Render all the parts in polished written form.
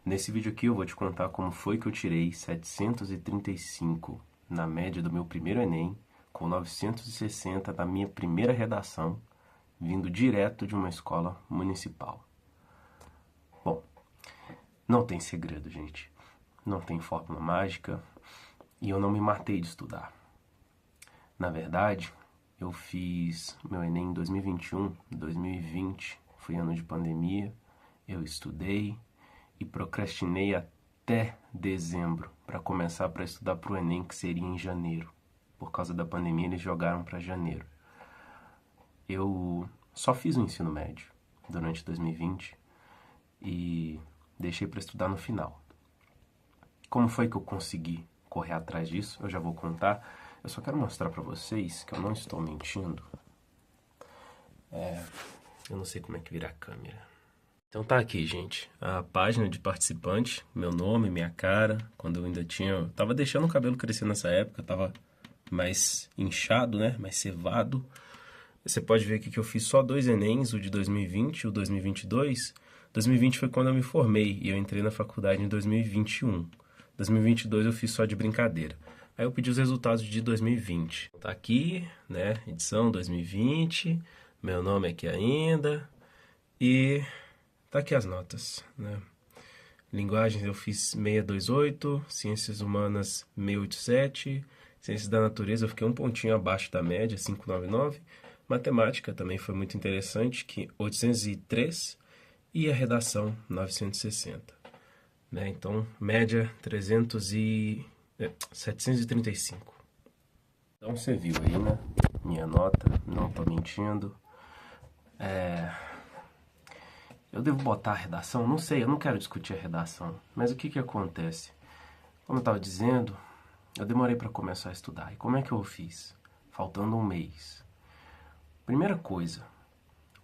Nesse vídeo aqui eu vou te contar como foi que eu tirei 735 na média do meu primeiro Enem, com 960 na minha primeira redação, vindo direto de uma escola municipal. Bom, não tem segredo, gente. Não tem fórmula mágica e eu não me matei de estudar. Na verdade, eu fiz meu Enem em 2021, 2020, foi ano de pandemia, eu estudei e procrastinei até dezembro para começar para estudar para o Enem, que seria em janeiro. Por causa da pandemia, eles jogaram para janeiro. Eu só fiz o ensino médio durante 2020 e deixei para estudar no final. Como foi que eu consegui correr atrás disso? Eu já vou contar. Eu só quero mostrar para vocês que eu não estou mentindo. Eu não sei como é que vira a câmera. Então tá aqui, gente, a página de participante, meu nome, minha cara, quando eu ainda tinha... Tava deixando o cabelo crescer nessa época, tava mais inchado, né, mais cevado. Você pode ver aqui que eu fiz só 2 Enems, o de 2020 e o 2022. 2020 foi quando eu me formei e eu entrei na faculdade em 2021. 2022 eu fiz só de brincadeira. Aí eu pedi os resultados de 2020. Tá aqui, né, edição 2020, meu nome aqui ainda e... Tá aqui as notas, né? Linguagens eu fiz 628, Ciências Humanas 687, Ciências da Natureza eu fiquei um pontinho abaixo da média, 599, Matemática também foi muito interessante, que 803, e a Redação 960, né? Então, média 735. Então você viu aí, né? Minha nota, não tô mentindo. Eu devo botar a redação? Não sei, eu não quero discutir a redação. Mas o que que acontece? Como eu estava dizendo, eu demorei para começar a estudar. E como é que eu fiz? Faltando um mês. Primeira coisa,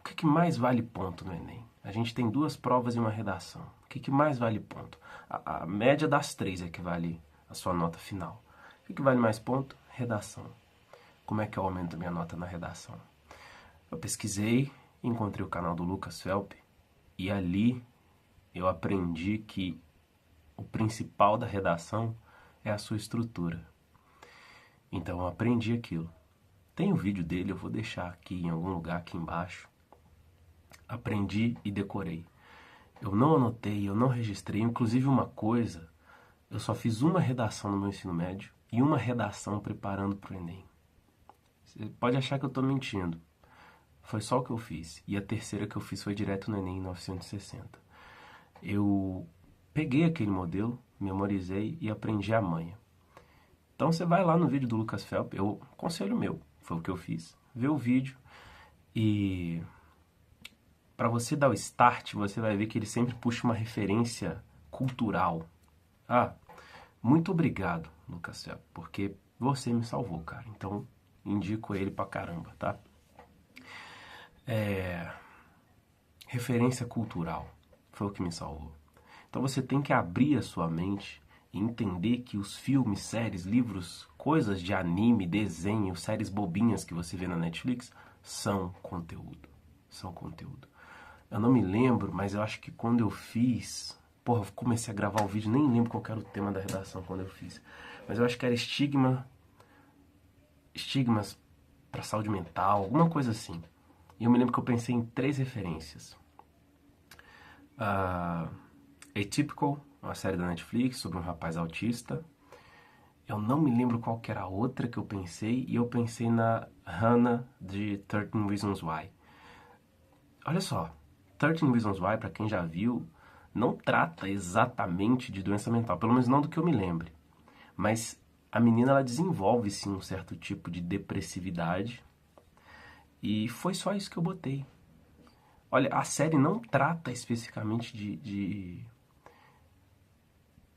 o que que mais vale ponto no Enem? A gente tem 2 provas e uma redação. O que que mais vale ponto? A média das 3 é que vale a sua nota final. O que que vale mais ponto? Redação. Como é que eu aumento minha nota na redação? Eu pesquisei, encontrei o canal do Lucas Felp, e ali eu aprendi que o principal da redação é a sua estrutura. Então eu aprendi aquilo. Tem o vídeo dele, eu vou deixar aqui em algum lugar aqui embaixo. Aprendi e decorei. Eu não anotei, eu não registrei. Inclusive uma coisa, eu só fiz uma redação no meu ensino médio e uma redação preparando para o Enem. Você pode achar que eu estou mentindo. Foi só o que eu fiz. E a terceira que eu fiz foi direto no Enem em 960. Eu peguei aquele modelo, memorizei e aprendi a manha. Então você vai lá no vídeo do Lucas Felp, eu conselho meu, foi o que eu fiz. Vê o vídeo e para você dar o start, você vai ver que ele sempre puxa uma referência cultural. Ah, muito obrigado, Lucas Felp, porque você me salvou, cara. Então indico ele pra caramba, tá? Referência cultural foi o que me salvou. Então você tem que abrir a sua mente e entender que os filmes, séries, livros, coisas de anime, desenho, séries bobinhas que você vê na Netflix são conteúdo. São conteúdo. Eu não me lembro, mas eu acho que quando eu fiz... Porra, eu comecei a gravar o vídeo, nem lembro qual era o tema da redação quando eu fiz. Mas eu acho que era estigmas para saúde mental, alguma coisa assim. E eu me lembro que eu pensei em 3 referências. Atypical, uma série da Netflix sobre um rapaz autista. Eu não me lembro qual que era a outra que eu pensei. E eu pensei na Hannah de 13 Reasons Why. Olha só, 13 Reasons Why, para quem já viu, não trata exatamente de doença mental. Pelo menos não do que eu me lembre. Mas a menina, ela desenvolve sim um certo tipo de depressividade. E foi só isso que eu botei. Olha, a série não trata especificamente de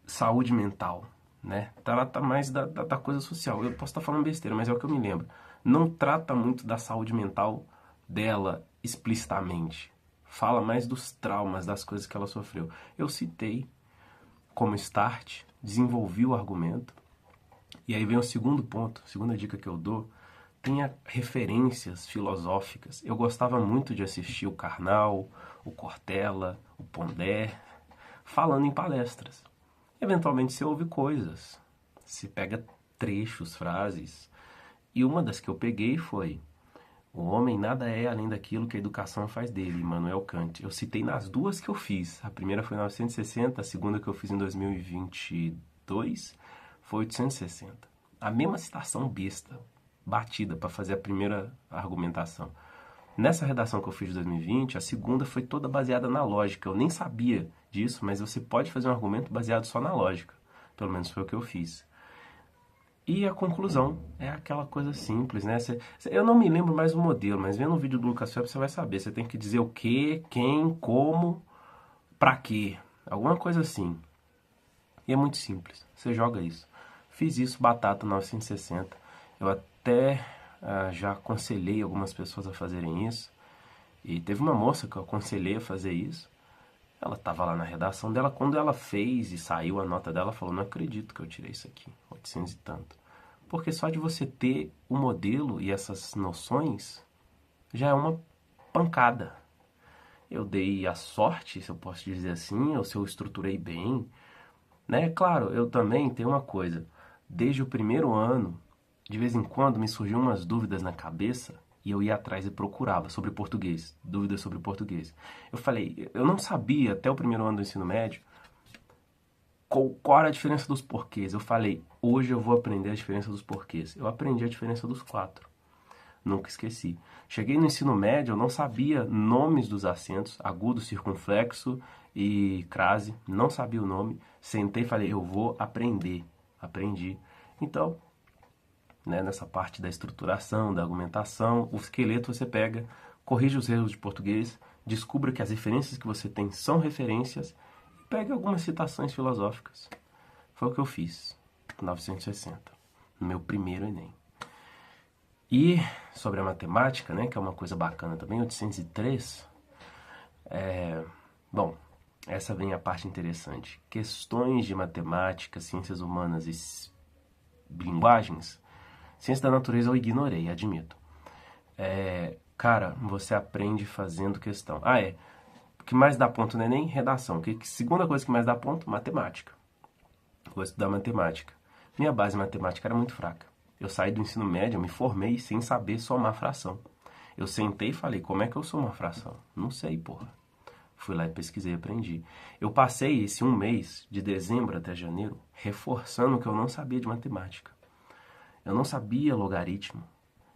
saúde mental, né? Trata mais da coisa social. Eu posso estar falando besteira, mas é o que eu me lembro. Não trata muito da saúde mental dela explicitamente. Fala mais dos traumas, das coisas que ela sofreu. Eu citei como start, desenvolvi o argumento. E aí vem o segundo ponto, a segunda dica que eu dou. Tenha referências filosóficas. Eu gostava muito de assistir o Karnal, o Cortella, o Pondé. falando em palestras. Eventualmente você ouve coisas, se pega trechos, frases. E uma das que eu peguei foi: o homem nada é além daquilo que a educação faz dele, Immanuel Kant. Eu citei nas duas que eu fiz. A primeira foi em 1960, a segunda que eu fiz em 2022 foi 860. A mesma citação besta, batida para fazer a primeira argumentação. Nessa redação que eu fiz de 2020, a segunda foi toda baseada na lógica. Eu nem sabia disso, mas você pode fazer um argumento baseado só na lógica. Pelo menos foi o que eu fiz. E a conclusão é aquela coisa simples, né? Eu não me lembro mais o modelo, mas vendo o vídeo do Lucas Phelps você vai saber. Você tem que dizer o que, quem, como, pra quê. Alguma coisa assim. E é muito simples. Você joga isso. Fiz isso, batata 960. Eu até já aconselhei algumas pessoas a fazerem isso. E teve uma moça que eu aconselhei a fazer isso. Ela estava lá na redação dela, quando ela fez e saiu a nota dela, ela falou: não acredito que eu tirei isso aqui, 800 e tanto. Porque só de você ter o modelo e essas noções, já é uma pancada. Eu dei a sorte, se eu posso dizer assim, ou se eu estruturei bem, né? Claro, eu também tenho uma coisa: desde o primeiro ano, de vez em quando me surgiam umas dúvidas na cabeça, e eu ia atrás e procurava sobre português, dúvidas sobre português. Eu falei, eu não sabia até o primeiro ano do ensino médio qual era a diferença dos porquês. Eu falei, hoje eu vou aprender a diferença dos porquês. Eu aprendi a diferença dos 4. Nunca esqueci. Cheguei no ensino médio, eu não sabia nomes dos acentos, agudo, circunflexo e crase. Não sabia o nome. Sentei e falei, eu vou aprender. Aprendi. Então, né, nessa parte da estruturação, da argumentação, o esqueleto você pega, corrige os erros de português, descubra que as referências que você tem são referências e pega algumas citações filosóficas. Foi o que eu fiz, 960, no meu primeiro Enem. E sobre a matemática, né, que é uma coisa bacana também, 803, bom, essa vem a parte interessante. Questões de matemática, ciências humanas e linguagens, ciência da natureza eu ignorei, admito. Cara, você aprende fazendo questão. O que mais dá ponto no Enem? Redação. Segunda coisa que mais dá ponto? Matemática. Vou estudar matemática. Minha base matemática era muito fraca. Eu saí do ensino médio, eu me formei sem saber somar fração. Eu sentei e falei, como é que eu somo uma fração? Não sei, porra. Fui lá e pesquisei e aprendi. Eu passei esse um mês, de dezembro até janeiro, reforçando o que eu não sabia de matemática. Eu não sabia logaritmo,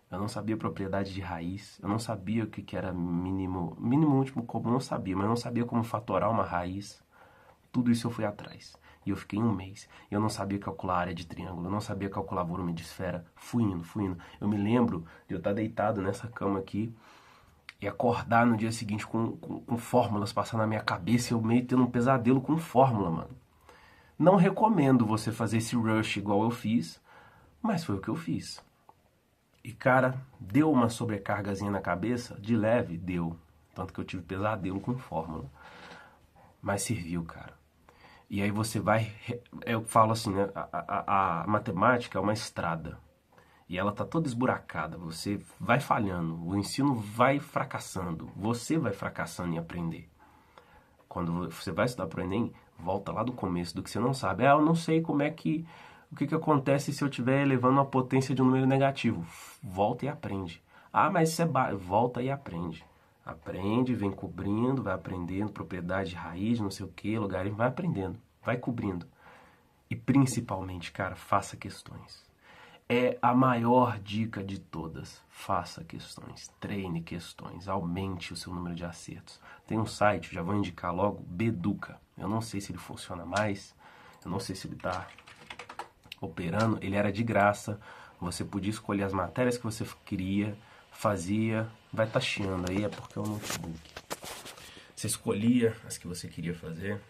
eu não sabia propriedade de raiz, eu não sabia o que era mínimo último comum, eu sabia, mas eu não sabia como fatorar uma raiz. Tudo isso eu fui atrás. E eu fiquei um mês. Eu não sabia calcular a área de triângulo, eu não sabia calcular volume de esfera. Fui indo. Eu me lembro de eu estar deitado nessa cama aqui e acordar no dia seguinte com fórmulas passando na minha cabeça e eu meio tendo um pesadelo com fórmula, mano. Não recomendo você fazer esse rush igual eu fiz, mas foi o que eu fiz. E, cara, deu uma sobrecargazinha na cabeça? De leve, deu. Tanto que eu tive pesadelo com fórmula. Mas serviu, cara. E aí você vai... Eu falo assim, né? A matemática é uma estrada. E ela tá toda esburacada. Você vai falhando. O ensino vai fracassando. Você vai fracassando em aprender. Quando você vai estudar pro Enem, volta lá do começo, do que você não sabe. Eu não sei como é que... O que acontece se eu estiver elevando a potência de um número negativo? Volta e aprende. Mas isso volta e aprende. Aprende, vem cobrindo, vai aprendendo propriedade de raiz, não sei o que, logaritmo, vai aprendendo, vai cobrindo. E principalmente, cara, faça questões. É a maior dica de todas. Faça questões, treine questões, aumente o seu número de acertos. Tem um site, já vou indicar logo, Beduca. Eu não sei se ele funciona mais, eu não sei se ele está operando, ele era de graça, você podia escolher as matérias que você queria, fazia, vai estar chiando aí, é porque é um notebook. Você escolhia as que você queria fazer,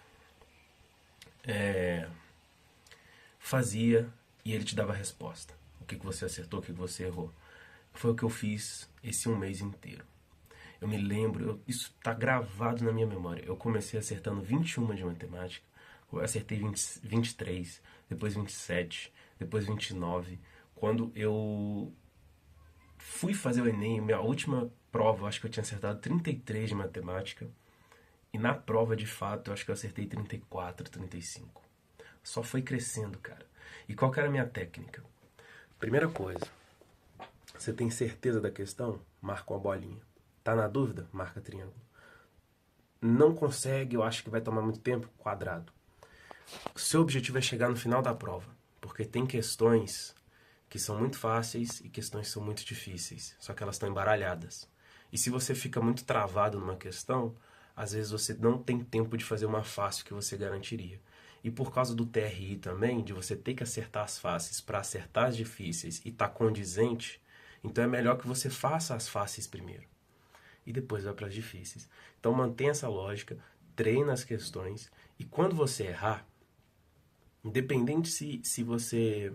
fazia e ele te dava a resposta. O que você acertou, o que você errou. Foi o que eu fiz esse um mês inteiro. Eu me lembro, isso está gravado na minha memória. Eu comecei acertando 21 de matemática, eu acertei 23, depois 27, depois 29. Quando eu fui fazer o Enem, minha última prova, acho que eu tinha acertado 33 de matemática. E na prova, de fato, eu acho que eu acertei 34, 35. Só foi crescendo, cara. E qual que era a minha técnica? Primeira coisa, você tem certeza da questão? Marca uma bolinha. Tá na dúvida? Marca triângulo. Não consegue, eu acho que vai tomar muito tempo? Quadrado. O seu objetivo é chegar no final da prova, porque tem questões que são muito fáceis e questões que são muito difíceis, só que elas estão embaralhadas. E se você fica muito travado numa questão, às vezes você não tem tempo de fazer uma fácil que você garantiria. E por causa do TRI também, de você ter que acertar as fáceis para acertar as difíceis e tá condizente, então é melhor que você faça as fáceis primeiro e depois vai para as difíceis. Então mantenha essa lógica, treina as questões e quando você errar, independente se você...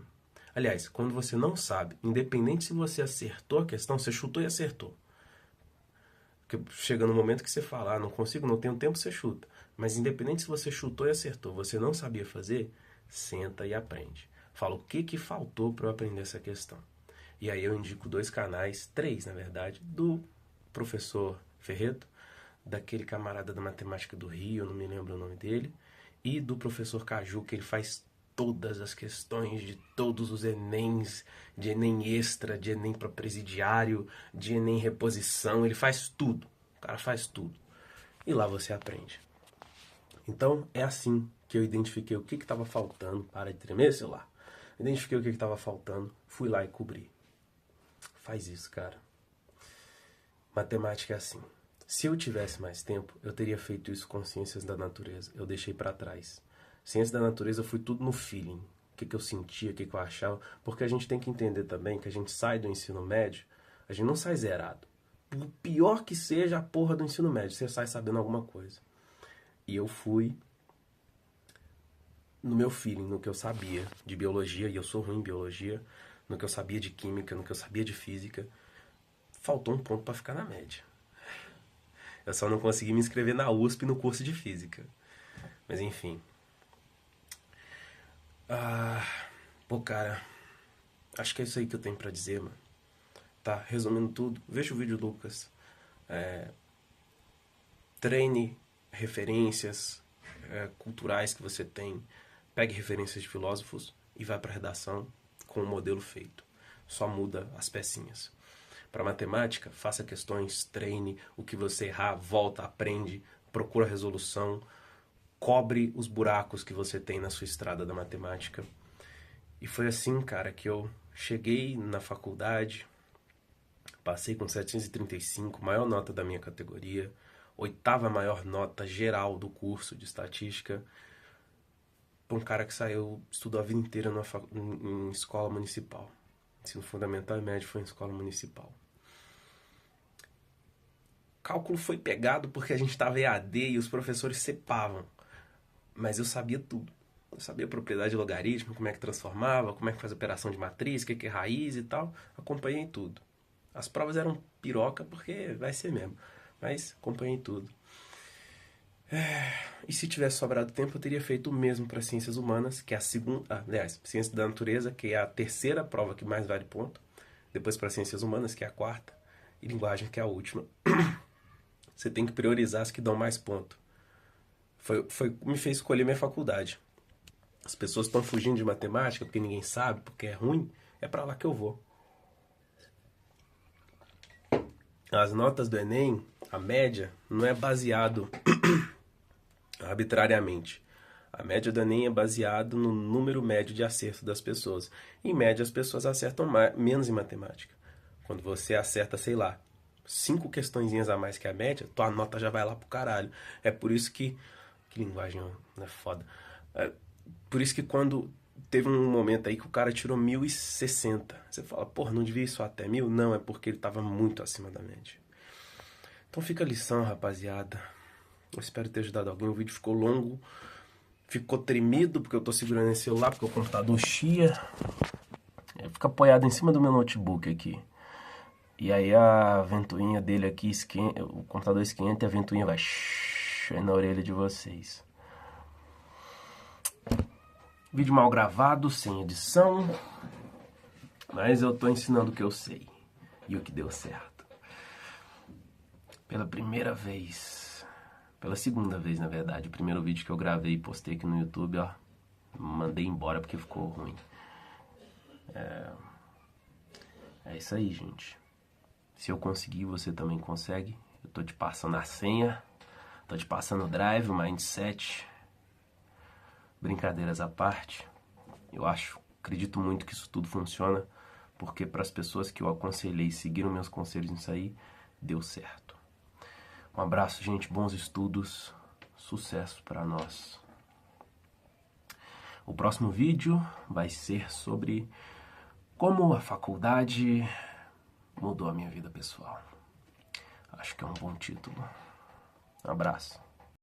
Aliás, quando você não sabe, independente se você acertou a questão, você chutou e acertou. Porque chega no momento que você fala, não consigo, não tenho tempo, você chuta. Mas independente se você chutou e acertou, você não sabia fazer, senta e aprende. Fala o que faltou para eu aprender essa questão. E aí eu indico 2 canais, 3 na verdade, do professor Ferreto, daquele camarada da matemática do Rio, eu não me lembro o nome dele, e do professor Caju, que ele faz todas as questões de todos os Enems, de Enem extra, de Enem para presidiário, de Enem reposição, ele faz tudo. O cara faz tudo. E lá você aprende. Então é assim que eu identifiquei o que estava faltando. Para de tremer, celular. Identifiquei o que estava faltando, fui lá e cobri. Faz isso, cara. Matemática é assim. Se eu tivesse mais tempo, eu teria feito isso com ciências da natureza. Eu deixei para trás. Ciência da natureza foi tudo no feeling. O que eu sentia, o que eu achava. Porque a gente tem que entender também que a gente sai do ensino médio, a gente não sai zerado. Por pior que seja a porra do ensino médio, você sai sabendo alguma coisa. E eu fui no meu feeling, no que eu sabia de biologia, e eu sou ruim em biologia, no que eu sabia de química, no que eu sabia de física. Faltou um ponto para ficar na média. Eu só não consegui me inscrever na USP no curso de física. Mas enfim... pô, cara, acho que é isso aí que eu tenho pra dizer, mano. Tá, resumindo tudo, veja o vídeo do Lucas. Treine referências culturais que você tem. Pegue referências de filósofos e vá pra redação com o modelo feito. Só muda as pecinhas. Para matemática, faça questões, treine. O que você errar, volta, aprende, procura resolução. Cobre os buracos que você tem na sua estrada da matemática. E foi assim, cara, que eu cheguei na faculdade, passei com 735, maior nota da minha categoria, 8ª maior nota geral do curso de estatística, para um cara que saiu, estudou a vida inteira em escola municipal. Ensino fundamental e médio foi em escola municipal. Cálculo foi pegado porque a gente estava EAD e os professores cepavam. Mas eu sabia tudo. Eu sabia a propriedade de logaritmo, como é que transformava, como é que faz operação de matriz, o que é raiz e tal. Acompanhei tudo. As provas eram piroca porque vai ser mesmo. Mas acompanhei tudo. E se tivesse sobrado tempo, eu teria feito o mesmo para ciências humanas, que é a segunda... aliás, ciência da natureza, que é a 3ª prova que mais vale ponto. Depois para ciências humanas, que é a 4ª. E linguagem, que é a última. Você tem que priorizar as que dão mais ponto. Me fez escolher minha faculdade. As pessoas estão fugindo de matemática porque ninguém sabe, porque é ruim. É pra lá que eu vou. As notas do Enem, a média, não é baseado arbitrariamente. A média do Enem é baseado no número médio de acerto das pessoas. Em média, as pessoas acertam menos em matemática. Quando você acerta, sei lá, 5 questõezinhas a mais que a média, tua nota já vai lá pro caralho. É por isso que... Que linguagem é foda. Por isso que quando teve um momento aí que o cara tirou 1060, você fala, porra, não devia ir só até 1000? Não, é porque ele tava muito acima da média. Então fica a lição, rapaziada. Eu espero ter ajudado alguém. O vídeo ficou longo, ficou tremido porque eu tô segurando esse celular, porque o computador chia. Fica apoiado em cima do meu notebook aqui. E aí a ventoinha dele aqui esquenta, o computador esquenta e a ventoinha vai na orelha de vocês. Vídeo mal gravado, sem edição. Mas eu tô ensinando o que eu sei. E o que deu certo. Pela primeira vez Pela segunda vez, na verdade. O primeiro vídeo que eu gravei e postei aqui no YouTube, ó, mandei embora porque ficou ruim. É isso aí, gente. Se eu conseguir, você também consegue. Eu tô te passando a senha, tô te passando o drive, o mindset. Brincadeiras à parte, eu acredito muito que isso tudo funciona, porque para as pessoas que eu aconselhei e seguiram meus conselhos nisso aí, deu certo. Um abraço, gente, bons estudos, sucesso para nós. O próximo vídeo vai ser sobre como a faculdade mudou a minha vida pessoal. Acho que é um bom título. Um abraço.